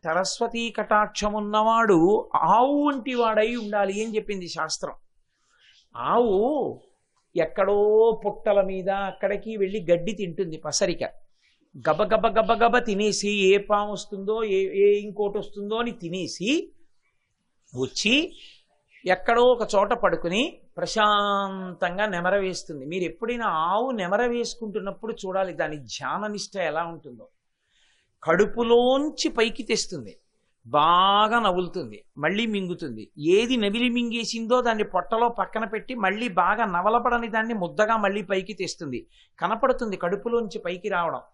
సరస్వతీ కటాక్షం ఉన్నవాడు ఆవు వంటి వాడై ఉండాలి అని చెప్పింది శాస్త్రం. ఆవు ఎక్కడో పుట్టల మీద అక్కడికి వెళ్ళి గడ్డి తింటుంది పసరిక. గబగబ గబగబ తినేసి ఏ పాము వస్తుందో ఏ ఇంకోటి వస్తుందో అని తినేసి వచ్చి ఎక్కడో ఒక చోట పడుకుని ప్రశాంతంగా నెమర వేస్తుంది. మీరు ఎప్పుడైనా ఆవు నెమర వేసుకుంటున్నప్పుడు చూడాలి దాని ధ్యాననిష్ట ఎలా ఉంటుందో. కడుపులోంచి పైకి తెస్తుంది, బాగా నవ్వులుతుంది, మళ్ళీ మింగుతుంది. ఏది నవిలి మింగేసిందో దాన్ని పొట్టలో పక్కన పెట్టి మళ్ళీ బాగా నవలపడని దాన్ని ముద్దగా మళ్ళీ పైకి తెస్తుంది. కనపడుతుంది కడుపులోంచి పైకి రావడం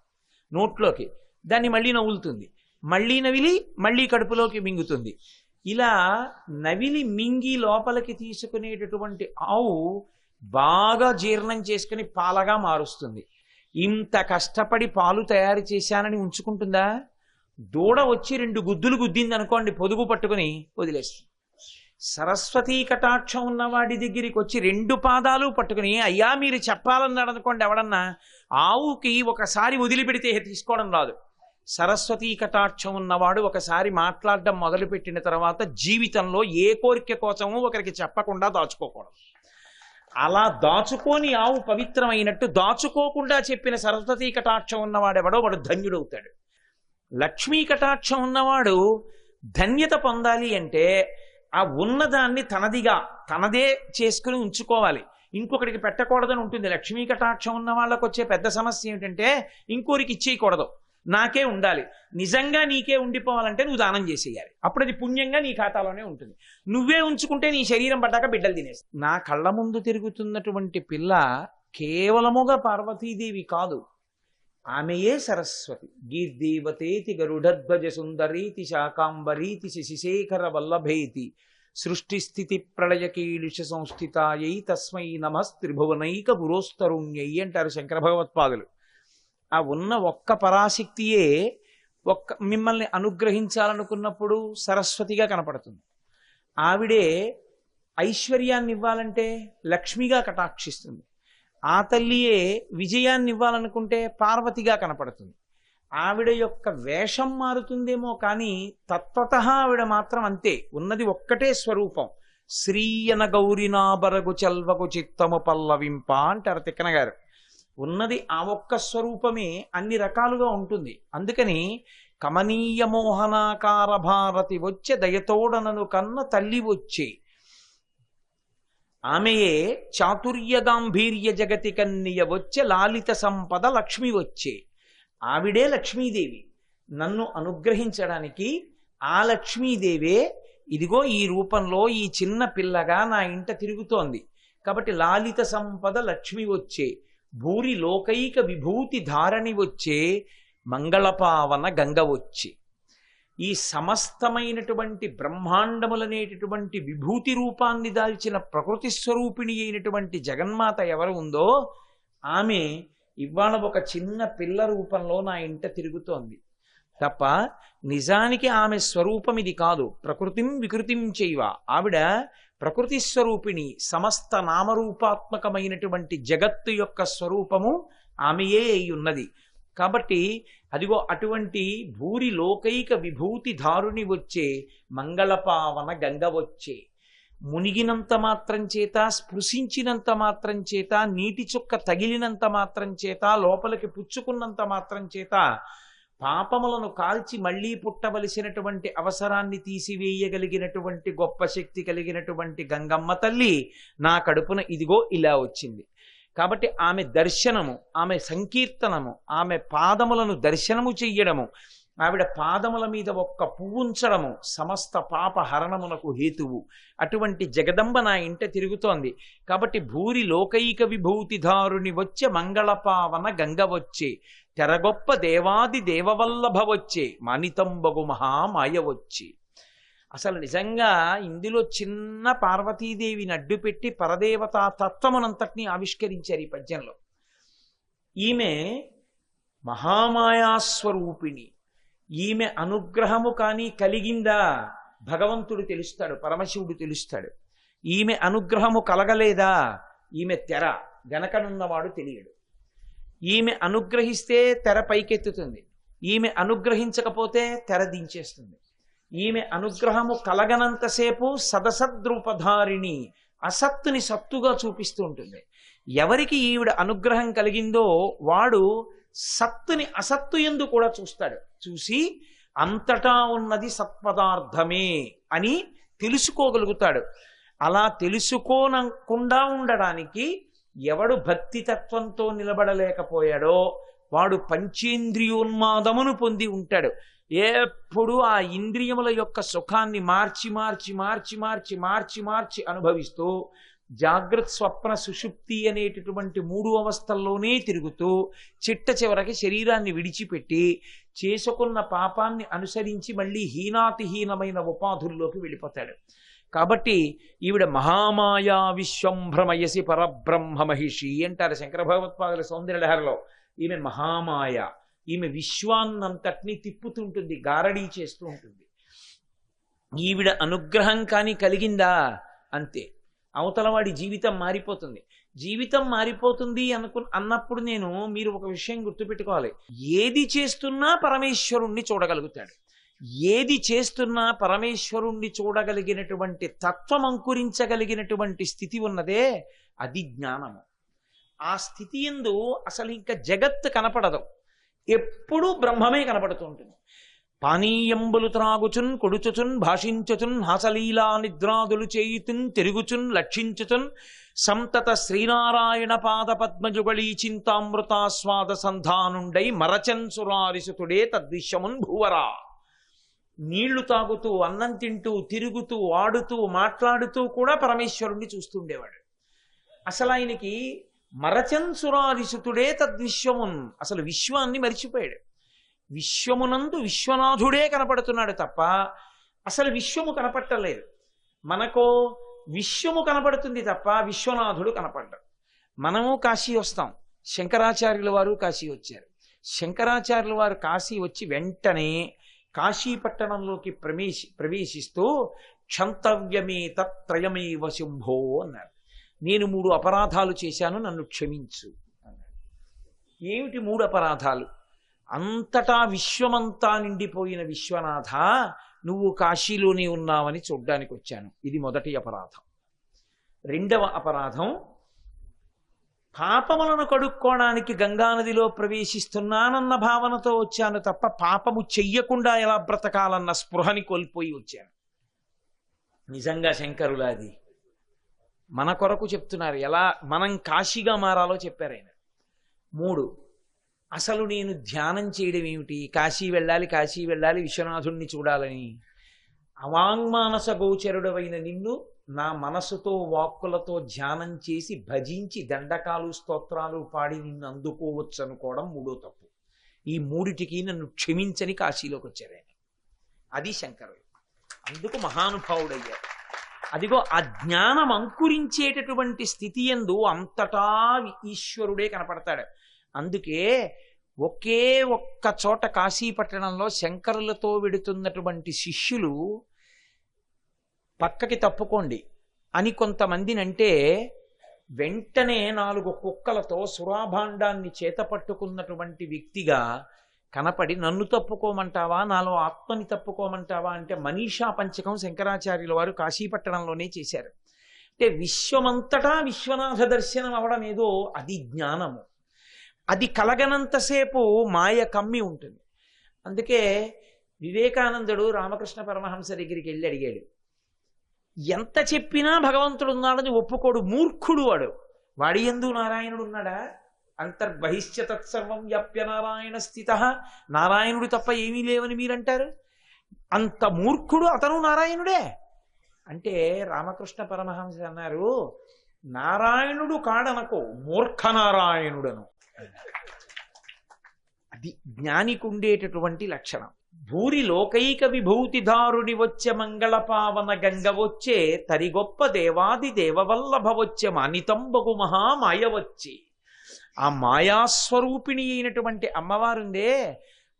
నోట్లోకి. దాన్ని మళ్ళీ నవ్వులుతుంది, మళ్ళీ నవిలి మళ్ళీ కడుపులోకి మింగుతుంది. ఇలా నవిలి మింగి లోపలికి తీసుకునేటటువంటి ఆవు బాగా జీర్ణం చేసుకుని పాలగా మారుస్తుంది. ఇంత కష్టపడి పాలు తయారు చేశానని ఉంచుకుంటుందా? దూడ వచ్చి 2 గుద్దులు గుద్దింది అనుకోండి, పొదుగు పట్టుకుని వదిలేస్తుంది. సరస్వతీ కటాక్షం ఉన్నవాడి దగ్గరికి వచ్చి 2 పాదాలు పట్టుకుని అయ్యా మీరు చెప్పాలన్నాడు అనుకోండి ఎవడన్నా, ఆవుకి ఒకసారి వదిలిపెడితే తీసుకోవడం రాదు. సరస్వతీ కటాక్షం ఉన్నవాడు ఒకసారి మాట్లాడడం మొదలుపెట్టిన తర్వాత జీవితంలో ఏ కోరిక కోసమో ఒకరికి చెప్పకుండా దాచుకోకూడదు. అలా దాచుకొని ఆవు పవిత్రమైనట్టు దాచుకోకుండా చెప్పిన సరస్వతీ కటాక్షం ఉన్నవాడెవడో వాడు ధన్యుడవుతాడు. లక్ష్మీ కటాక్షం ఉన్నవాడు ధన్యత పొందాలి అంటే ఆ ఉన్నదాన్ని తనదే చేసుకుని ఉంచుకోవాలి, ఇంకొకటికి పెట్టకూడదని ఉంటుంది. లక్ష్మీ కటాక్షం ఉన్న వాళ్ళకు వచ్చే పెద్ద సమస్య ఏమిటంటే ఇంకోరికి ఇచ్చేయకూడదు, నాకే ఉండాలి. నిజంగా నీకే ఉండిపోవాలంటే నువ్వు దానం చేసేయాలి, అప్పుడు అది పుణ్యంగా నీ ఖాతాలోనే ఉంటుంది. నువ్వే ఉంచుకుంటే నీ శరీరం పడ్డాక బిడ్డలు తినేస్తాయి. నా కళ్ళ ముందు తిరుగుతున్నటువంటి పిల్ల కేవలముగా పార్వతీదేవి కాదు, ఆమెయే సరస్వతి. గీర్దేవతేతి గరుడధ్వజ సుందరీతి శాకాంబరీతి శశిశేఖర వల్లభేతి సృష్టిస్థితి ప్రళయకీలుష సంస్థితాయై తస్మై నమస్త్రిభువనైక గురోస్తరుణ్యై అంటారు శంకర భగవత్పాదులు. ఆ ఉన్న ఒక్క పరాశక్తియే మిమ్మల్ని అనుగ్రహించాలనుకున్నప్పుడు సరస్వతిగా కనపడుతుంది. ఆవిడే ఐశ్వర్యాన్ని ఇవ్వాలంటే లక్ష్మిగా కటాక్షిస్తుంది. ఆ తల్లియే విజయాన్ని ఇవ్వాలనుకుంటే పార్వతిగా కనపడుతుంది. ఆవిడ యొక్క వేషం మారుతుందేమో కానీ తత్వతః ఆవిడ మాత్రం అంతే, ఉన్నది ఒక్కటే స్వరూపం. శ్రీయన గౌరినాబరగు చల్వగు చిత్తము పల్లవింప అంటారు తిక్కన గారు. ఉన్నది ఆ ఒక్క స్వరూపమే అన్ని రకాలుగా ఉంటుంది. అందుకని కమనీయ మోహనాకార భారతి వచ్చే దయతోడనను కన్న తల్లి వచ్చే, ఆమెయే చాతుర్య గాంభీర్య జగతి కన్నియ వచ్చే లాలిత సంపద లక్ష్మి వచ్చే. ఆవిడే లక్ష్మీదేవి. నన్ను అనుగ్రహించడానికి ఆ లక్ష్మీదేవే ఇదిగో ఈ రూపంలో ఈ చిన్న పిల్లగా నా ఇంట తిరుగుతోంది. కాబట్టి లాలిత సంపద లక్ష్మి వచ్చే, భూరి లోకైక విభూతి ధారణి వచ్చే, మంగళపావన గంగ వచ్చే. ఈ సమస్తమైనటువంటి బ్రహ్మాండములనేటటువంటి విభూతి రూపాన్ని దాల్చిన ప్రకృతి స్వరూపిణి అయినటువంటి జగన్మాత ఎవరు ఉందో ఆమె ఇవాళ ఒక చిన్న పిల్ల రూపంలో నా ఇంట తిరుగుతోంది తప్ప నిజానికి ఆమె స్వరూపం ఇది కాదు. ప్రకృతిం వికృతిం చైవ, ఆవిడ ప్రకృతి స్వరూపిణి. సమస్త నామరూపాత్మకమైనటువంటి జగత్తు యొక్క స్వరూపము ఆమెయే అయి ఉన్నది. కాబట్టి అదిగో అటువంటి భూరి లోకైక విభూతి ధారుని వచ్చే, మంగళపావన గంగ వచ్చే. మునిగినంత మాత్రం చేత, స్పృశించినంత మాత్రం చేత, నీటి చుక్క తగిలినంత మాత్రం చేత, లోపలికి పుచ్చుకున్నంత మాత్రం చేత పాపములను కాల్చి మళ్లీ పుట్టవలసినటువంటి అవసరాన్ని తీసివేయగలిగినటువంటి గొప్ప శక్తి కలిగినటువంటి గంగమ్మ తల్లి నా కడుపున ఇదిగో ఇలా వచ్చింది. కాబట్టి ఆమె దర్శనము, ఆమె సంకీర్తనము, ఆమె పాదములను దర్శనము చెయ్యడము, ఆవిడ పాదముల మీద ఒక్క పువ్వుంచడము సమస్త పాప హరణమునకు హేతువు. అటువంటి జగదంబ నా ఇంట తిరుగుతోంది. కాబట్టి భూరి లోకైక విభూతిధారుని వచ్చే, మంగళపావన గంగ వచ్చే, తెరగొప్ప దేవాది దేవవల్లభ వచ్చే, మానితంబగు మహామాయ వచ్చే. అసలు నిజంగా ఇందులో చిన్న పార్వతీదేవిని అడ్డుపెట్టి పరదేవతా తత్వమునంతటినీ ఆవిష్కరించారు ఈ పద్యంలో. ఈమె మహామాయాస్వరూపిణి. ఈమె అనుగ్రహము కానీ కలిగిందా భగవంతుడు తెలుస్తాడు, పరమశివుడు తెలుస్తాడు. ఈమె అనుగ్రహము కలగలేదా ఈమె తెర, వెనకనున్నవాడు తెలియడు. ఈమె అనుగ్రహిస్తే తెర పైకెత్తుతుంది, ఈమె అనుగ్రహించకపోతే తెరదించేస్తుంది. ఈమె అనుగ్రహము కలగనంతసేపు సదసద్రూపధారిణి, అసత్తుని సత్తుగా చూపిస్తూ ఉంటుంది. ఎవరికి ఈవిడ అనుగ్రహం కలిగిందో వాడు సత్తుని అసత్తు యందు కూడా చూస్తాడు. చూసి అంతటా ఉన్నది సత్పదార్థమే అని తెలుసుకోగలుగుతాడు. అలా తెలుసుకోనకుండా ఉండడానికి ఎవడు భక్తి తత్వంతో నిలబడలేకపోయాడో వాడు పంచేంద్రియోన్మాదమును పొంది ఉంటాడు. ఎప్పుడు ఆ ఇంద్రియముల యొక్క సుఖాన్ని మార్చి మార్చి మార్చి మార్చి మార్చి మార్చి అనుభవిస్తూ జాగ్రత్త స్వప్న సుషుప్తి అనేటటువంటి 3 అవస్థల్లోనే తిరుగుతూ చిట్ట చివరికి శరీరాన్ని విడిచిపెట్టి చేసుకున్న పాపాన్ని అనుసరించి మళ్ళీ హీనాతిహీనమైన ఉపాధుల్లోకి వెళ్ళిపోతాడు. కాబట్టి ఈవిడ మహామాయా విశ్వంభ్రమయసి పరబ్రహ్మ మహిషి అంటారు శంకర భగవత్పాదుల సౌందర్యలహరిలో. ఈమె మహామాయ, ఈమె విశ్వాన్నంతటినీ తిప్పుతుంటుంది, గారడీ చేస్తూ ఉంటుంది. ఈవిడ అనుగ్రహం కానీ కలిగిందా అంతే, అవతలవాడి జీవితం మారిపోతుంది. జీవితం మారిపోతుంది అన్నప్పుడు మీరు ఒక విషయం గుర్తుపెట్టుకోవాలి. ఏది చేస్తున్నా పరమేశ్వరుణ్ణి చూడగలుగుతాడు. ఏది చేస్తున్నా పరమేశ్వరుణ్ణి చూడగలిగినటువంటి తత్వం అంకురించగలిగినటువంటి స్థితి ఉన్నదే, అది జ్ఞానము. ఆ స్థితి యందు అసలు ఇంకా జగత్తు కనపడదు, ఎప్పుడూ బ్రహ్మమే కనపడుతూ ఉంటుంది. పానీయంబులు త్రాగుచున్ కొడుచుచున్ భాషించుచున్ హాసలీలా నిద్రాదులు చేయుతున్ తిరుగుచున్ లక్షించుచున్ సంతత శ్రీనారాయణ పాద పద్మజుగళీ చింతామృతాస్వాద సంధానుండై మరచన్ సురారిసుతుడే తద్విశ్వమున్ భూవరా. నీళ్లు తాగుతూ, అన్నం తింటూ, తిరుగుతూ, ఆడుతూ, మాట్లాడుతూ కూడా పరమేశ్వరుణ్ణి చూస్తుండేవాడు. అసలు ఆయనకి మరచన్ సురారిసుతుడే తద్విశ్వమున్, అసలు విశ్వాన్ని మరిచిపోయాడు. విశ్వమునందు విశ్వనాథుడే కనపడుతున్నాడు తప్ప అసలు విశ్వము కనపట్టలేదు. మనకు విశ్వము కనపడుతుంది తప్ప విశ్వనాథుడు కనపడ్డాడు. మనము కాశీ వస్తాం, శంకరాచార్యుల వారు కాశీ వచ్చారు. శంకరాచార్యుల వారు కాశీ వచ్చి వెంటనే కాశీ పట్టణంలోకి ప్రవేశిస్తూ క్షంతవ్యమే తత్రయమేవ శంభో అన్నారు. నేను 3 అపరాధాలు చేశాను, నన్ను క్షమించు అన్నాడు. ఏమిటి 3 అపరాధాలు? అంతటా విశ్వమంతా నిండిపోయిన విశ్వనాథ, నువ్వు కాశీలోనే ఉన్నావని చూడ్డానికి వచ్చాను. ఇది మొదటి అపరాధం. 2వ అపరాధం, పాపములను కడుక్కోవడానికి గంగానదిలో ప్రవేశిస్తున్నానన్న భావనతో వచ్చాను తప్ప పాపము చెయ్యకుండా ఎలా బ్రతకాలన్న స్పృహని కోల్పోయి వచ్చాను. నిజంగా శంకరులాది మన కొరకు చెప్తున్నారు, ఎలా మనం కాశీగా మారాలో చెప్పారు ఆయన. 3, అసలు నేను ధ్యానం చేయడం ఏమిటి? కాశీ వెళ్ళాలి విశ్వనాథుణ్ణి చూడాలని. అవాంగ్మానస గోచరుడవైన నిన్ను నా మనసుతో వాక్కులతో ధ్యానం చేసి భజించి దండకాలు స్తోత్రాలు పాడి నిన్ను అందుకోవచ్చు అనుకోవడం 3వ తప్పు. ఈ 3టికి నన్ను క్షమించని కాశీలోకి వచ్చారు ఆయన. అది శంకరుడు, అందుకు మహానుభావుడయ్యారు. అదిగో ఆ జ్ఞానం అంకురించేటటువంటి స్థితి యందు అంతటా ఈశ్వరుడే కనపడతాడు. అందుకే ఒకే ఒక్క చోట కాశీపట్టణంలో శంకరులతో వెడుతున్నటువంటి శిష్యులు పక్కకి తప్పుకోండి అని కొంతమందినంటే వెంటనే 4 కుక్కలతో సురాభాండాన్ని చేత పట్టుకున్నటువంటి వ్యక్తిగా కనపడి నన్ను తప్పుకోమంటావా, నాలో ఆత్మని తప్పుకోమంటావా అంటే మనీషా పంచకం శంకరాచార్యుల వారు కాశీపట్టణంలోనే చేశారు. అంటే విశ్వమంతటా విశ్వనాథ దర్శనం అవడం ఏదో అది జ్ఞానము. అది కలగనంతసేపు మాయ కమ్మి ఉంటుంది. అందుకే వివేకానందుడు రామకృష్ణ పరమహంస దగ్గరికి వెళ్ళి అడిగాడు, ఎంత చెప్పినా భగవంతుడు ఉన్నాడని ఒప్పుకోడు, మూర్ఖుడు వాడు, వాడి యందు నారాయణుడు ఉన్నాడా? అంతర్బహిష్య తత్సర్వం వ్యాప్య నారాయణ స్థిత, నారాయణుడు తప్ప ఏమీ లేవని మీరంటారు. అంత మూర్ఖుడు అతను నారాయణుడే అంటే రామకృష్ణ పరమహంస అన్నారు, నారాయణుడు కాడనకో మూర్ఖ నారాయణుడను. అది జ్ఞానికి ఉండేటటువంటి లక్షణం. భూరి లోకైక విభూతిదారుడి వచ్చే మంగళపావన గంగ వచ్చే తరిగొప్ప దేవాది దేవవల్లభ వచ్చే మానితంబగు మహామాయ వచ్చి. ఆ మాయాస్వరూపిణి అయినటువంటి అమ్మవారుందే,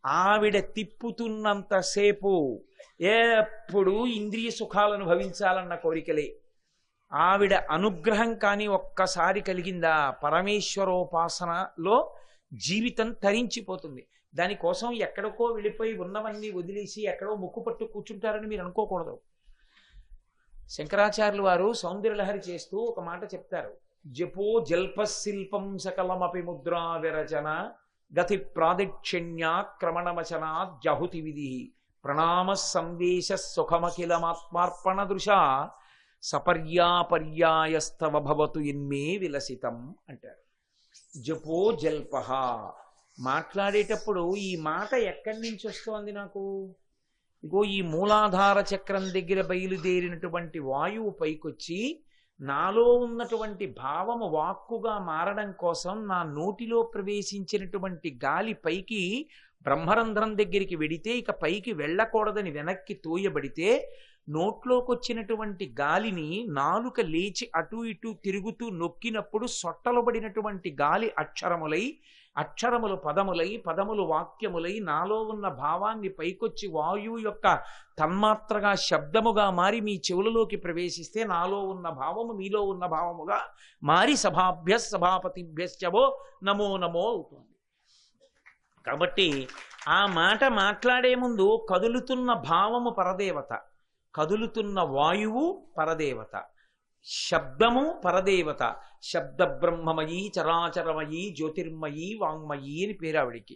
ఆవిడ తిప్పుతున్నంతసేపు ఎప్పుడు ఇంద్రియ సుఖాలను భవించాలన్న కోరికలే. ఆవిడ అనుగ్రహం కానీ ఒక్కసారి కలిగిందా పరమేశ్వరోపాసనలో జీవితం తరించిపోతుంది. దానికోసం ఎక్కడికో వెళ్ళిపోయి ఉన్నవన్నీ వదిలేసి ఎక్కడో ముక్కు పట్టు కూర్చుంటారని మీరు అనుకోకూడదు. శంకరాచార్యులు వారు సౌందర్యలహరి చేస్తూ ఒక మాట చెప్తారు. జపో జల్పశిల్పం సకలమపి ముద్రా విరచన గతి ప్రాదిక్షిణ్యాక్రమణవచనా జహుతి విధి ప్రణామ సందేశ సుఖమఖిలమాత్మార్పణ దృశా సపర్యాపర్యాయస్తవ భవతు ఇన్మే విలసితం అంటారు. జపో జల్ప, మాట్లాడేటప్పుడు ఈ మాట ఎక్కడి నుంచి వస్తోంది నాకు? ఇగో ఈ మూలాధార చక్రం దగ్గర బయలుదేరినటువంటి వాయువు పైకొచ్చి నాలో ఉన్నటువంటి భావము వాక్కుగా మారడం కోసం నా నోటిలో ప్రవేశించినటువంటి గాలి పైకి బ్రహ్మరంధ్రం దగ్గరికి వెడితే ఇక పైకి వెళ్ళకూడదని వెనక్కి తోయబడితే నోట్లోకి వచ్చినటువంటి గాలిని నాలుక లేచి అటు ఇటు తిరుగుతూ నొక్కినప్పుడు సొట్టలుబడినటువంటి గాలి అక్షరములై, అక్షరములు పదములై, పదములు వాక్యములై నాలో ఉన్న భావాన్ని పైకొచ్చి వాయువు యొక్క తన్మాత్రగా శబ్దముగా మారి మీ చెవులలోకి ప్రవేశిస్తే నాలో ఉన్న భావము మీలో ఉన్న భావముగా మారి సభాభ్య సభాపతిభ్యశ్చవో నమో నమో అవుతుంది. కాబట్టి ఆ మాట మాట్లాడే ముందు కదులుతున్న భావము పరదేవత, కదులుతున్న వాయువు పరదేవత, శబ్దము పరదేవత. శబ్ద బ్రహ్మమయీ చరాచరమయీ జ్యోతిర్మయీ వాంగ్మయీ అని పేరు ఆవిడికి.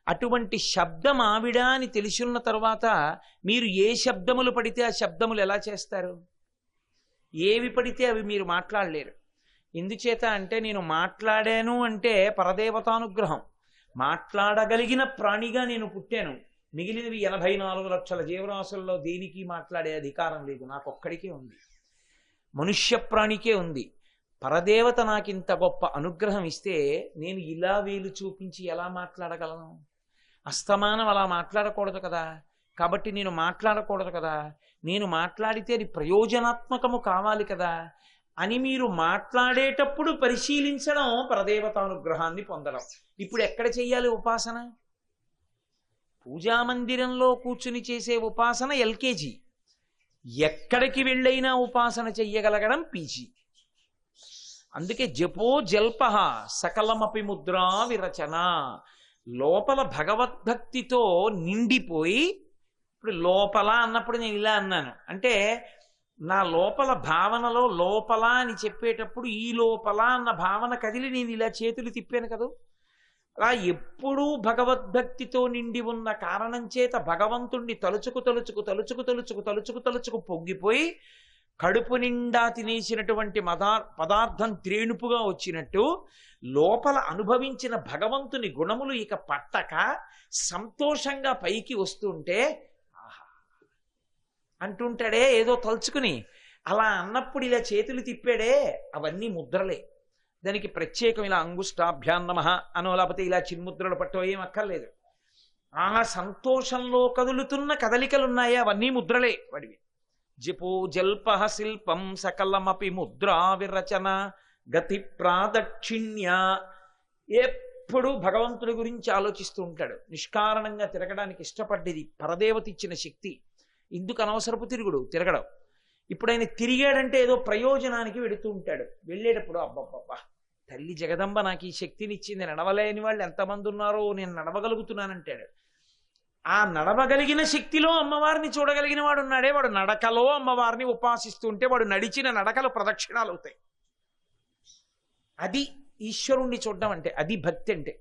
అటువంటి శబ్దం ఆవిడ అని తెలుసున్న తర్వాత మీరు ఏ శబ్దములు పడితే ఆ శబ్దములు ఎలా చేస్తారు? ఏవి పడితే అవి మీరు మాట్లాడలేరు. ఎందుచేత అంటే నేను మాట్లాడాను అంటే పరదేవతానుగ్రహం. మాట్లాడగలిగిన ప్రాణిగా నేను పుట్టాను. మిగిలినవి 84 లక్షల జీవరాశుల్లో దేనికి మాట్లాడే అధికారం లేదు, నాకొక్కడికే ఉంది, మనుష్య ప్రాణికే ఉంది. పరదేవత నాకింత గొప్ప అనుగ్రహం ఇస్తే నేను ఇలా వేలు చూపించి ఎలా మాట్లాడగలను? అస్తమానం అలా మాట్లాడకూడదు కదా. కాబట్టి నేను మాట్లాడకూడదు కదా. నేను మాట్లాడితే అది ప్రయోజనాత్మకము కావాలి కదా అని మీరు మాట్లాడేటప్పుడు పరిశీలించడం పరదేవతానుగ్రహాన్ని పొందడం. ఇప్పుడు ఎక్కడ చెయ్యాలి ఉపాసన? పూజామందిరంలో కూర్చుని చేసే ఉపాసన ఎల్కేజీ, ఎక్కడికి వెళ్ళైనా ఉపాసన చెయ్యగలగడం పీజీ. అందుకే జపో జల్ప సకలమపి ముద్రా విరచన. లోపల భగవద్భక్తితో నిండిపోయి, ఇప్పుడు లోపల అన్నప్పుడు నేను ఇలా అన్నాను అంటే నా లోపల భావనలో లోపల అని చెప్పేటప్పుడు ఈ లోపల అన్న భావన కదిలి నేను ఇలా చేతులు తిప్పాను కదా. అలా ఎప్పుడూ భగవద్భక్తితో నిండి ఉన్న కారణం చేత భగవంతుణ్ణి తలుచుకు తలుచుకు తలుచుకు తలుచుకు తలుచుకు తలుచుకు పొంగిపోయి కడుపు నిండా తినేసినటువంటి పదార్థం త్రేణుపుగా వచ్చినట్టు లోపల అనుభవించిన భగవంతుని గుణములు ఇక పట్టక సంతోషంగా పైకి వస్తుంటే ఆహా అంటుంటాడే ఏదో తలుచుకుని. అలా అన్నప్పుడు ఇలా చేతులు తిప్పాడే అవన్నీ ముద్రలే. దానికి ప్రత్యేకం ఇలా అంగుష్టాభ్యాన్నమః అనో లేకపోతే ఇలా చిన్ముద్రలు పట్టో ఏం అక్కర్లేదు. ఆ సంతోషంలో కదులుతున్న కదలికలున్నాయి, అవన్నీ ముద్రలే వాడివి. జపో జల్ప శిల్పం సకలమపి ముద్రా విరచన గతి ప్రాదక్షిణ్య. ఎప్పుడు భగవంతుడి గురించి ఆలోచిస్తూ ఉంటాడు. నిష్కారణంగా తిరగడానికి ఇష్టపడ్డది పరదేవత ఇచ్చిన శక్తి. ఇందుకు అనవసరపు తిరగడం. ఇప్పుడు ఆయన తిరిగాడంటే ఏదో ప్రయోజనానికి వెడుతూ ఉంటాడు. వెళ్ళేటప్పుడు అబ్బబ్బబ్బా తల్లి జగదంబ నాకు ఈ శక్తినిచ్చింది, నడవలేని వాళ్ళు ఎంతమంది ఉన్నారో నేను నడవగలుగుతున్నానంటాడు. ఆ నడవగలిగిన శక్తిలో అమ్మవారిని చూడగలిగిన వాడు ఉన్నాడే, వాడు నడకలో అమ్మవారిని ఉపాసిస్తుంటే వాడు నడిచిన నడకలు ప్రదక్షిణాలు అవుతాయి. అది ఈశ్వరుణ్ణి చూడడం అంటే, అది భక్తి అంటే.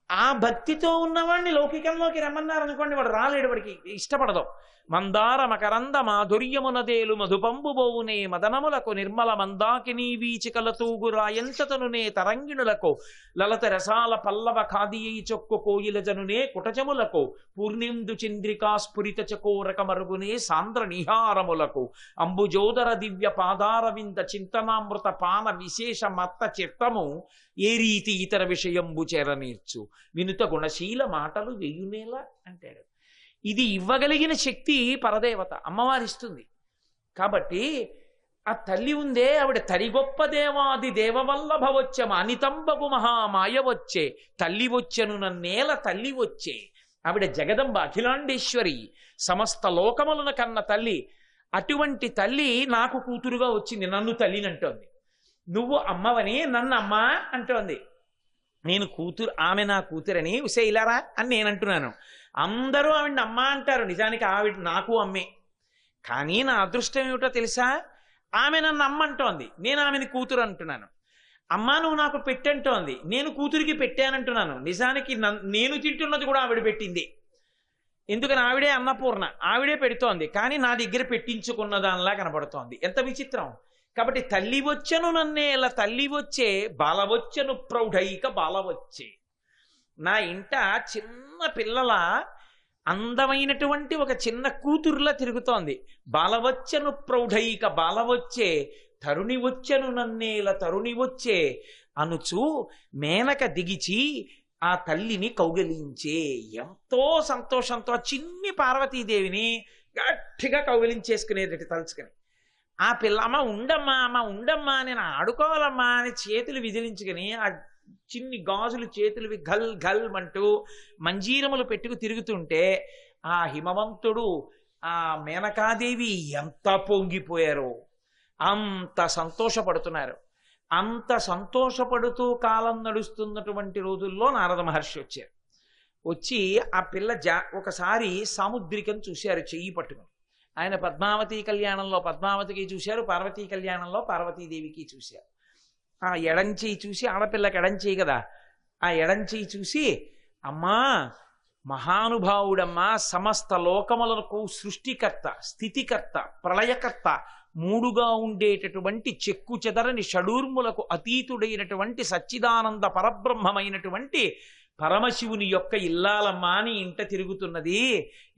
ఆ భక్తితో ఉన్నవాడిని లౌకికంలోకి రమ్మన్నారనుకోండి, వాడు రాలేడు, వాడికి ఇష్టపడదు. మందార మకరంద మాధుర్యమునదేలు మధుపంబుబోవునే మదనములకు నిర్మల మందాకినీ వీచికల తూగురాయంచతనునే తరంగిణులకు లలత రసాల పల్లవ ఖాదియై చొక్కు కోయిల జనునే కుటజములకు పూర్ణిందు చంద్రికా స్ఫురిత చకోరక మరుగునే సాంద్ర నిహారములకు అంబుజోదర దివ్య పాదారవింద చింతనామృత పాన విశేష మత్త చిత్తము ఏ రీతి ఇతర విషయంబు చేరనేర్చు వినుత గుణశీల మాటలు వెయ్యునేలా అంటాడు. ఇది ఇవ్వగలిగిన శక్తి పరదేవత అమ్మవారిస్తుంది. కాబట్టి ఆ తల్లి ఉందే ఆవిడ తరి గొప్ప దేవాది దేవవల్లభ వచ్చే అనితంబగు మహామాయ వచ్చే తల్లి వచ్చెను నన్నేల తల్లి వచ్చే. ఆవిడ జగదంబ అఖిలాండేశ్వరి, సమస్త లోకములను కన్న తల్లి. అటువంటి తల్లి నాకు కూతురుగా వచ్చింది, నన్ను తల్లిని అంటోంది. నువ్వు అమ్మవని నన్ను అమ్మ అంటోంది. నేను కూతురు, ఆమె నా కూతురని ఉసే ఇలారా అని నేను అంటున్నాను. అందరూ ఆవిడ అమ్మ అంటారు, నిజానికి ఆవిడ నాకు అమ్మే. కానీ నా అదృష్టం ఏమిటో తెలుసా, ఆమె నన్ను అమ్మ అంటోంది, నేను ఆమెని కూతురు అంటున్నాను. అమ్మ నువ్వు నాకు పెట్టంటోంది, నేను కూతురికి పెట్టానంటున్నాను. నిజానికి నేను తింటున్నది కూడా ఆవిడ పెట్టింది. ఎందుకని ఆవిడే అన్నపూర్ణ, ఆవిడే పెడుతోంది, కానీ నా దగ్గర పెట్టించుకున్న దానిలా కనబడుతోంది. ఎంత విచిత్రం. కాబట్టి తల్లి వచ్చను నన్నేల తల్లి వచ్చే, బాలవచ్చను ప్రౌఢైక బాలవచ్చే. నా ఇంట చిన్న పిల్లల అందమైనటువంటి ఒక చిన్న కూతురులా తిరుగుతోంది. బాలవచ్చను ప్రౌఢైక బాలవచ్చే, తరుణి వచ్చను నన్నేల తరుణి వచ్చే అనుచు మేనక దిగిచి ఆ తల్లిని కౌగిలించే. ఎంతో సంతోషంతో చిన్ని పార్వతీదేవిని గట్టిగా కౌగిలించేసుకునేది తలుచుకుని. ఆ పిల్ల అమ్మ ఉండమ్మా నేను ఆడుకోవాలమ్మా అని చేతులు విదిలించుకుని ఆ చిన్ని గాజులు చేతులు గల్ గల్ అంటూ మంజీరములు పెట్టుకు తిరుగుతుంటే ఆ హిమవంతుడు ఆ మేనకాదేవి ఎంత పొంగిపోయారో, అంత సంతోషపడుతున్నారు. అంత సంతోషపడుతూ కాలం నడుస్తున్నటువంటి రోజుల్లో నారద మహర్షి వచ్చారు. వచ్చి ఆ పిల్ల ఒకసారి సాముద్రికం చూశారు చెయ్యి పట్టుకుని. ఆయన పద్మావతి కళ్యాణంలో పద్మావతికి చూశారు, పార్వతీ కళ్యాణంలో పార్వతీదేవికి చూశారు. ఆ ఎడంచేయి చూసి, ఆడపిల్లకి ఎడంచేయి కదా, ఆ ఎడంచేయి చూసి అమ్మా మహానుభావుడమ్మా, సమస్త లోకములకు సృష్టికర్త, స్థితికర్త, ప్రళయకర్త, మూడుగా ఉండేటటువంటి చెక్కు చెదరని షడూర్ములకు అతీతుడైనటువంటి సచ్చిదానంద పరబ్రహ్మమైనటువంటి పరమశివుని యొక్క ఇల్లాలమ్మా అని ఇంట తిరుగుతున్నది.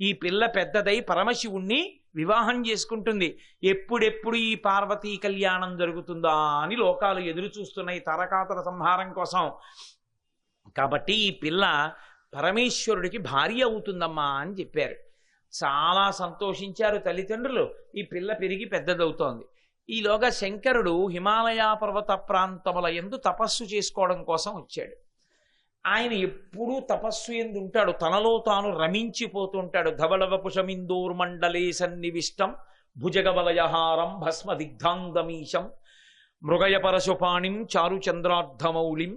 ఈ పిల్ల పెద్దదై పరమశివుణ్ణి వివాహం చేసుకుంటుంది. ఎప్పుడెప్పుడు ఈ పార్వతీ కళ్యాణం జరుగుతుందా అని లోకాలు ఎదురు చూస్తున్నాయి తారకాసుర సంహారం కోసం. కాబట్టి ఈ పిల్ల పరమేశ్వరుడికి భార్య అవుతుందమ్మా అని చెప్పారు. చాలా సంతోషించారు తల్లిదండ్రులు. ఈ పిల్ల పెరిగి పెద్దదవుతోంది. ఈలోగా శంకరుడు హిమాలయ పర్వత ప్రాంతముల యందు తపస్సు చేసుకోవడం కోసం వచ్చాడు. ఆయన ఎప్పుడూ తపస్సు ఎందు ఉంటాడు, తనలో తాను రమించిపోతుంటాడు. ధవళవపుషమిందూర్మండలే సన్నివిష్టం భుజగవలయహారం భస్మ దిగ్ధాంగమీశం మృగయ పరశుపాణిం చారుచంద్రార్ధమౌళిం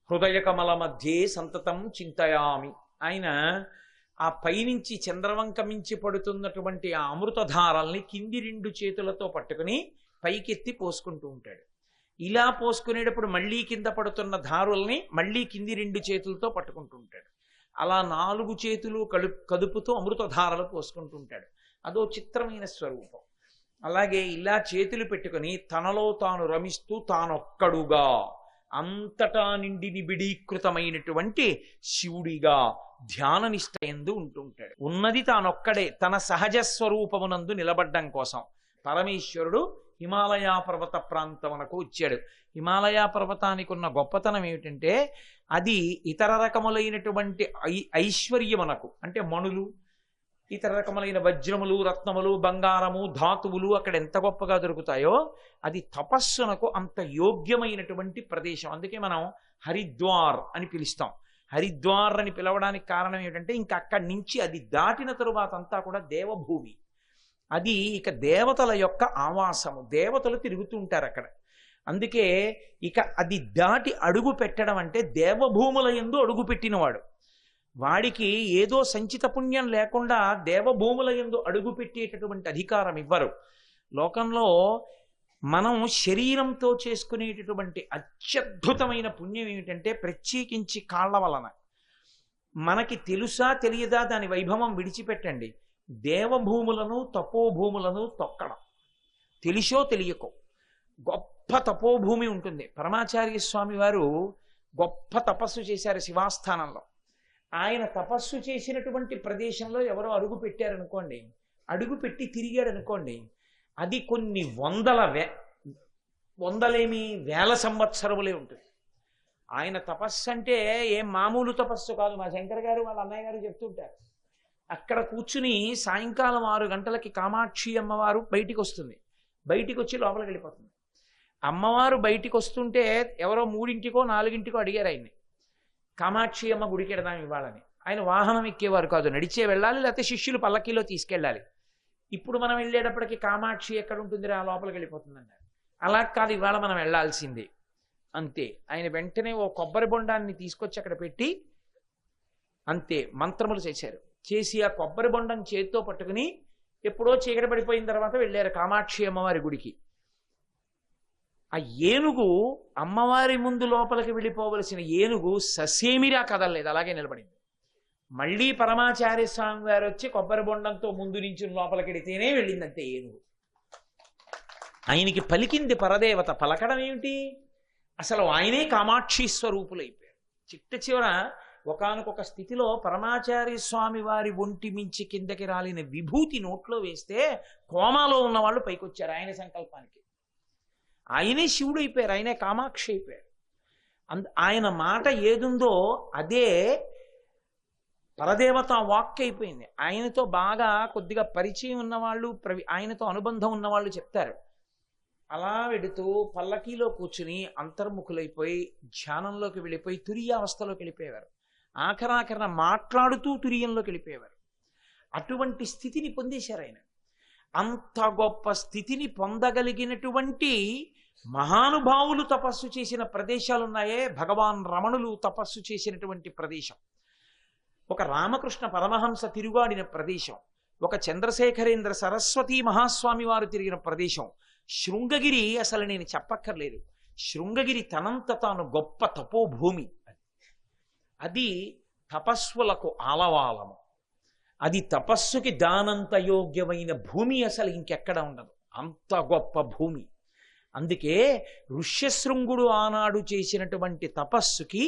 హృదయ కమల మధ్యే సంతతం చింతయామి. ఆయన ఆ పైనుంచి చంద్రవంక మించి పడుతున్నటువంటి ఆ అమృతధారల్ని కింది రెండు చేతులతో పట్టుకుని పైకెత్తి పోసుకుంటూ ఉంటాడు. ఇలా పోసుకునేటప్పుడు మళ్ళీ కింద పడుతున్న ధారుల్ని మళ్ళీ కింది రెండు చేతులతో పట్టుకుంటూ ఉంటాడు. అలా 4 చేతులు కదుపుతూ అమృతధారలు పోసుకుంటూ ఉంటాడు. అదో చిత్రమైన స్వరూపం. అలాగే ఇలా చేతులు పెట్టుకుని తనలో తాను రమిస్తూ తానొక్కడుగా అంతటా నిండి నిబిడీకృతమైనటువంటి శివుడిగా ధ్యాన నిష్ట యందు ఉంటుంటాడు. ఉన్నది తానొక్కడే తన సహజ స్వరూపమునందు నిలబడ్డం కోసం పరమేశ్వరుడు హిమాలయ పర్వత ప్రాంతమునకు వచ్చాడు. హిమాలయ పర్వతానికి ఉన్న గొప్పతనం ఏమిటంటే అది ఇతర రకములైనటువంటి ఐశ్వర్యమునకు, అంటే మణులు, ఇతర రకములైన వజ్రములు, రత్నములు, బంగారము, ధాతువులు అక్కడ ఎంత గొప్పగా దొరుకుతాయో అది తపస్సునకు అంత యోగ్యమైనటువంటి ప్రదేశం. అందుకే మనం హరిద్వార్ అని పిలుస్తాం. హరిద్వార్ అని పిలవడానికి కారణం ఏమిటంటే ఇంకా అక్కడి నుంచి అది దాటిన తరువాత అంతా కూడా దేవభూమి. అది ఇక దేవతల యొక్క ఆవాసము, దేవతలు తిరుగుతూ ఉంటారు అక్కడ. అందుకే ఇక అది దాటి అడుగు పెట్టడం అంటే దేవభూముల యందు అడుగు పెట్టినవాడు. వాడికి ఏదో సంచిత పుణ్యం లేకుండా దేవభూముల యందు అడుగు పెట్టేటటువంటి అధికారం ఇవ్వరు. లోకంలో మనం శరీరంతో చేసుకునేటటువంటి అత్యద్భుతమైన పుణ్యం ఏమిటంటే ప్రత్యేకించి కాళ్ళ వలన. మనకి తెలుసా తెలియదా దాని వైభవం విడిచిపెట్టండి, దేవభూములను తపోభూములను తొక్కడం. తెలిసో తెలియకో గొప్ప తపోభూమి ఉంటుంది. పరమాచార్య స్వామి వారు గొప్ప తపస్సు చేశారు శివాస్థానంలో. ఆయన తపస్సు చేసినటువంటి ప్రదేశంలో ఎవరో అడుగు పెట్టారనుకోండి, అడుగు పెట్టి తిరిగాడు అనుకోండి, అది కొన్ని వందలేమి వేల సంవత్సరములే ఉంటుంది. ఆయన తపస్సు అంటే ఏం మామూలు తపస్సు కాదు. మా శంకర్ గారు వాళ్ళ అన్నయ్య గారు చెప్తుంటారు, అక్కడ కూర్చుని సాయంకాలం 6 గంటలకి కామాక్షి అమ్మవారు బయటికి వస్తుంది, బయటికి వచ్చి లోపలికి వెళ్ళిపోతుంది. అమ్మవారు బయటికి వస్తుంటే ఎవరో 3ంటికో 4ంటికో అడిగారు ఆయన్ని, కామాక్షి అమ్మ గుడికి వెడదాం ఇవ్వాలని. ఆయన వాహనం ఎక్కేవారు కాదు, నడిచే వెళ్ళాలి, లేకపోతే శిష్యులు పల్లకీలో తీసుకెళ్ళాలి. ఇప్పుడు మనం వెళ్ళేటప్పటికి కామాక్షి ఎక్కడ ఉంటుందిరా లోపలికి వెళ్ళిపోతుందన్నారు. అలా కాదు, ఇవాళ మనం వెళ్ళాల్సిందే. అంతే. ఆయన వెంటనే ఓ కొబ్బరి బొండాన్ని తీసుకొచ్చి అక్కడ పెట్టి అంతే మంత్రములు చేశారు. చేసి ఆ కొబ్బరి బొండం చేతితో పట్టుకుని ఎప్పుడో చీకటి పడిపోయిన తర్వాత వెళ్ళారు కామాక్షి అమ్మవారి గుడికి. ఆ ఏనుగు అమ్మవారి ముందు లోపలికి వెళ్ళిపోవలసిన ఏనుగు ససేమిరా కదలలేదు, అలాగే నిలబడింది. మళ్ళీ పరమాచార్య స్వామి వారు వచ్చి కొబ్బరి బొండంతో ముందు నుంచి లోపలికి వెడితేనే వెళ్ళిందంతే ఏనుగు. ఆయనకి పలికింది పరదేవత, పలకడం ఏమిటి? అసలు ఆయనే కామాక్షి స్వరూపులైపోయారు. చిట్ట చివర ఒకానొక స్థితిలో పరమాచార్య స్వామి వారి ఒంటి మించి కిందకి రాలిన విభూతి నోట్లో వేస్తే కోమాలో ఉన్న వాళ్ళు పైకొచ్చారు ఆయన సంకల్పానికి. ఆయనే శివుడు అయిపోయారు, ఆయనే కామాక్షి అయిపోయారు. ఆయన మాట ఏదుందో అదే పరదేవత వాక్ అయిపోయింది. ఆయనతో బాగా కొద్దిగా పరిచయం ఉన్నవాళ్ళు, ఆయనతో అనుబంధం ఉన్నవాళ్ళు చెప్తారు, అలా వెడుతూ పల్లకీలో కూర్చుని అంతర్ముఖులైపోయి ధ్యానంలోకి వెళ్ళిపోయి తురియావస్థలోకి వెళ్ళిపోయేవారు. ఆఖరాఖరణ మాట్లాడుతూ తురియంలోకి వెళ్ళిపోయేవారు. అటువంటి స్థితిని పొందేశారు ఆయన. అంత గొప్ప స్థితిని పొందగలిగినటువంటి మహానుభావులు తపస్సు చేసిన ప్రదేశాలున్నాయే, భగవాన్ రమణులు తపస్సు చేసినటువంటి ప్రదేశం, ఒక రామకృష్ణ పరమహంస తిరుగాడిన ప్రదేశం, ఒక చంద్రశేఖరేంద్ర సరస్వతీ మహాస్వామి వారు తిరిగిన ప్రదేశం, శృంగగిరి అసలు నేను చెప్పక్కర్లేదు. శృంగగిరి తనంత తాను గొప్ప తపోభూమి. అది తపస్సులకు ఆలవాలము, అది తపస్సుకి దానంత యోగ్యమైన భూమి అసలు ఇంకెక్కడ ఉండదు, అంత గొప్ప భూమి. అందుకే ఋష్యశృంగుడు ఆనాడు చేసినటువంటి తపస్సుకి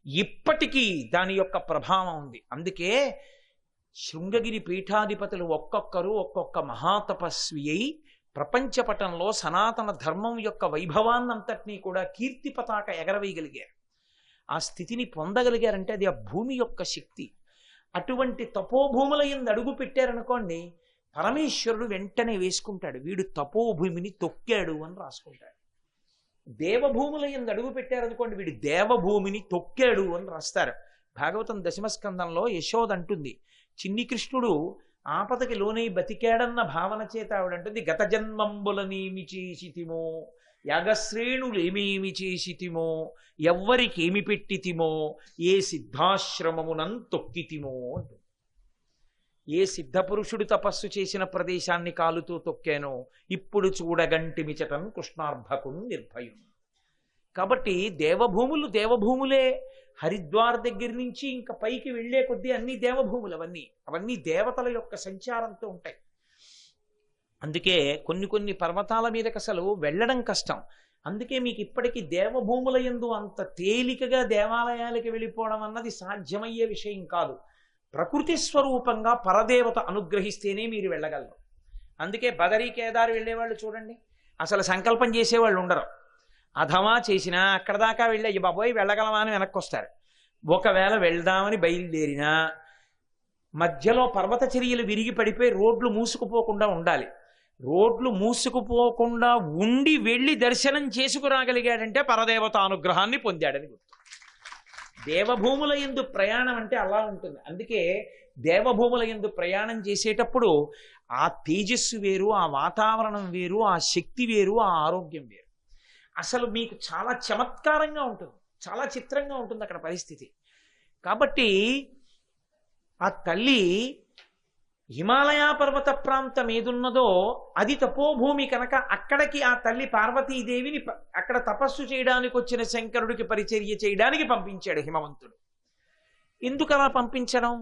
ఇప్పటికీ దాని యొక్క ప్రభావం ఉంది. అందుకే శృంగగిరి పీఠాధిపతులు ఒక్కొక్కరు ఒక్కొక్క మహాతపస్వి అయి ప్రపంచపటంలో సనాతన ధర్మం యొక్క వైభవాన్నంతటినీ కూడా కీర్తి పతాక ఎగరవేయగలిగారు. ఆ స్థితిని పొందగలిగారంటే అది ఆ భూమి యొక్క శక్తి. అటువంటి తపోభూముల యందు అడుగు పెట్టారనుకోండి, పరమేశ్వరుడు వెంటనే వేసుకుంటాడు, వీడు తపోభూమిని తొక్కాడు అని రాసుకుంటాడు. దేవభూముల యందు అడుగు పెట్టారనుకోండి, వీడు దేవభూమిని తొక్కాడు అని రాస్తారు. భాగవతం దశమస్కందంలో యశోద అంటుంది, చిన్ని కృష్ణుడు ఆపదకి లోనై బతికాడన్న భావన చేత ఆవిడంటుంది, గత జన్మంబులనేమి చేసితిమో, యాగశ్రేణులేమేమి చేసితిమో, ఎవ్వరికి ఏమి పెట్టితిమో, ఏ సిద్ధాశ్రమమునం తొక్కితిమో అంటుంది. ఏ సిద్ధపురుషుడు తపస్సు చేసిన ప్రదేశాన్ని కాలుతో తొక్కానో ఇప్పుడు చూడగంటిమిచటం కృష్ణార్భకు నిర్భయం. కాబట్టి దేవభూములు దేవభూములే. హరిద్వార్ దగ్గర నుంచి ఇంకా పైకి వెళ్లే కొద్దీ అన్ని దేవభూములు, అవన్నీ దేవతల యొక్క సంచారంతో ఉంటాయి. అందుకే కొన్ని పర్వతాల మీదకి అసలు వెళ్ళడం కష్టం. అందుకే మీకు ఇప్పటికీ దేవభూముల యందు అంత తేలికగా దేవాలయాలకి వెళ్ళిపోవడం అన్నది సాధ్యమయ్యే విషయం కాదు. ప్రకృతి స్వరూపంగా పరదేవత అనుగ్రహిస్తేనే మీరు వెళ్ళగలరు. అందుకే బదరీ కేదారు వెళ్ళేవాళ్ళు చూడండి, అసలు సంకల్పం చేసేవాళ్ళు ఉండరు. అధమా చేసినా అక్కడ దాకా వెళ్ళి బాబోయ్ వెళ్ళగలమా అని వెనక్కి వస్తారు. ఒకవేళ వెళ్దామని బయలుదేరినా మధ్యలో పర్వత చర్యలు విరిగి పడిపోయి రోడ్లు మూసుకుపోకుండా ఉండాలి. రోడ్లు మూసుకుపోకుండా ఉండి వెళ్ళి దర్శనం చేసుకురాగలిగాడంటే పరదేవత అనుగ్రహాన్ని పొందాడని గుర్తు. దేవభూముల యందు ప్రయాణం అంటే అలా ఉంటుంది. అందుకే దేవభూముల యందు ప్రయాణం చేసేటప్పుడు ఆ తేజస్సు వేరు, ఆ వాతావరణం వేరు, ఆ శక్తి వేరు, ఆ ఆరోగ్యం వేరు. అసలు మీకు చాలా చమత్కారంగా ఉంటుంది, చాలా చిత్రంగా ఉంటుంది అక్కడ పరిస్థితి. కాబట్టి ఆ తల్లి హిమాలయ పర్వత ప్రాంతం ఏదున్నదో అది తపోభూమి కనుక అక్కడికి ఆ తల్లి పార్వతీదేవిని అక్కడ తపస్సు చేయడానికి వచ్చిన శంకరుడికి పరిచర్య చేయడానికి పంపించాడు హిమవంతుడు. ఎందుకు అలా పంపించడం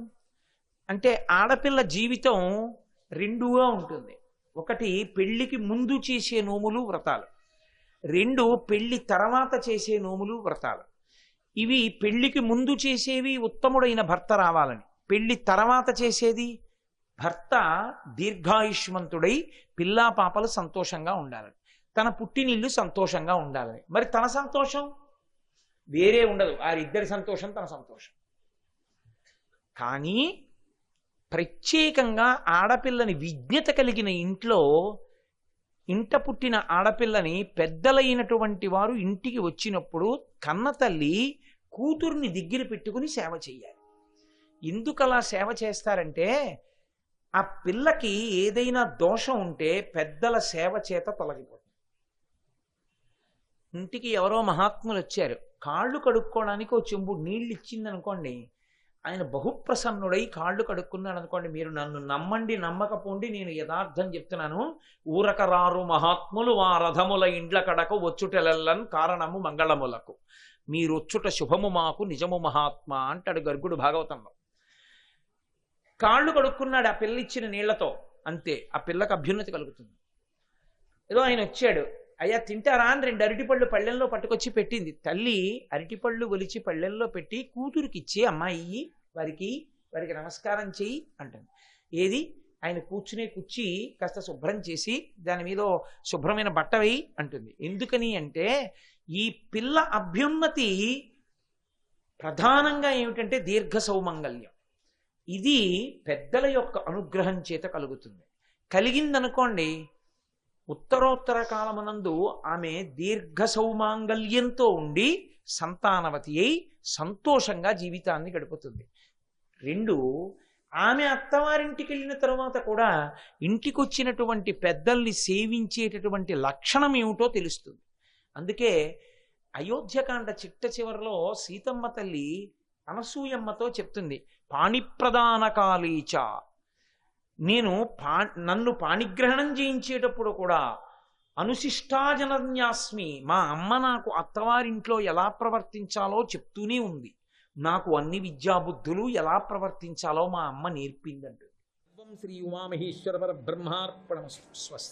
అంటే, ఆడపిల్ల జీవితం రెండుగా ఉంటుంది. ఒకటి పెళ్లికి ముందు చేసే నోములు వ్రతాలు, రెండు పెళ్లి తర్వాత చేసే నోములు వ్రతాలు. ఇవి పెళ్లికి ముందు చేసేవి ఉత్తముడైన భర్త రావాలని, పెళ్లి తర్వాత చేసేది భర్త దీర్ఘాయుష్మంతుడై పిల్లా పాపలు సంతోషంగా ఉండాలని, తన పుట్టినిల్లు సంతోషంగా ఉండాలని. మరి తన సంతోషం వేరే ఉండదు, వారిద్దరి సంతోషం తన సంతోషం. కానీ ప్రత్యేకంగా ఆడపిల్లని విజ్ఞత కలిగిన ఇంట్లో, ఇంట పుట్టిన ఆడపిల్లని పెద్దలైనటువంటి వారు ఇంటికి వచ్చినప్పుడు కన్న తల్లి కూతుర్ని దగ్గర పెట్టుకుని సేవ చెయ్యాలి. ఎందుకలా సేవ చేస్తారంటే, ఆ పిల్లకి ఏదైనా దోషం ఉంటే పెద్దల సేవ చేత తొలగిపోతుంది. ఇంటికి ఎవరో మహాత్ములు వచ్చారు, కాళ్ళు కడుక్కోవడానికి ఓ చెంబు నీళ్ళు ఇచ్చిందనుకోండి, ఆయన బహుప్రసన్నుడై కాళ్ళు కడుక్కున్నాడు అనుకోండి, మీరు నన్ను నమ్మండి నమ్మకపోండి, నేను యథార్థం చెప్తున్నాను, ఊరకరారు మహాత్ములు వా రథముల ఇండ్ల కడకు వచ్చుటెలెల్లన్ కారణము మంగళములకు, మీరొచ్చుట శుభము మాకు నిజము మహాత్మా అంటాడు గర్గుడు భాగవతంలో. కాళ్ళు కడుక్కున్నాడు ఆ పిల్ల ఇచ్చిన నీళ్లతో, అంతే ఆ పిల్లకి అభ్యున్నతి కలుగుతుంది. ఏదో ఆయన వచ్చాడు, అయ్యా తింటారా అని 2 అరటిపళ్ళు పళ్ళెంలో పట్టుకొచ్చి పెట్టింది. తల్లి అరటిపళ్ళు ఒలిచి పళ్ళెంలో పెట్టి కూతురికి ఇచ్చి, అమ్మాయి వారికి నమస్కారం చెయ్యి అంటుంది. ఏది ఆయన కూర్చునే కుర్చీ కాస్త శుభ్రం చేసి దాని మీద శుభ్రమైన బట్ట వేయి అంటుంది. ఎందుకని అంటే ఈ పిల్ల అభ్యున్నతి ప్రధానంగా ఏమిటంటే దీర్ఘ సౌమంగల్యం. ఇది పెద్దల యొక్క అనుగ్రహం చేత కలుగుతుంది. కలిగిందనుకోండి, ఉత్తరోత్తర కాలమునందు ఆమె దీర్ఘ సౌమాంగల్యంతో ఉండి సంతానవతి అయి సంతోషంగా జీవితాన్ని గడుపుతుంది. 2, ఆమె అత్తవారింటికి వెళ్ళిన తర్వాత కూడా ఇంటికి వచ్చినటువంటి పెద్దల్ని సేవించేటటువంటి లక్షణం ఏమిటో తెలుస్తుంది. అందుకే అయోధ్యకాండ చిట్ట చివరిలో సీతమ్మ తల్లి అనసూయమ్మతో చెప్తుంది, పాణిప్రదాన కాళీచ, నేను నన్ను పాణిగ్రహణం చేయించేటప్పుడు కూడా అనుశిష్టాజనన్యాస్మి, మా అమ్మ నాకు అత్తవారింట్లో ఎలా ప్రవర్తించాలో చెప్తూనే ఉంది, నాకు అన్ని విద్యాబుద్ధులు ఎలా ప్రవర్తించాలో మా అమ్మ నేర్పిందంట. శ్రీ ఉమామహేశ్వర పరబ్రహ్మార్పణమస్తు. స్వస్తి.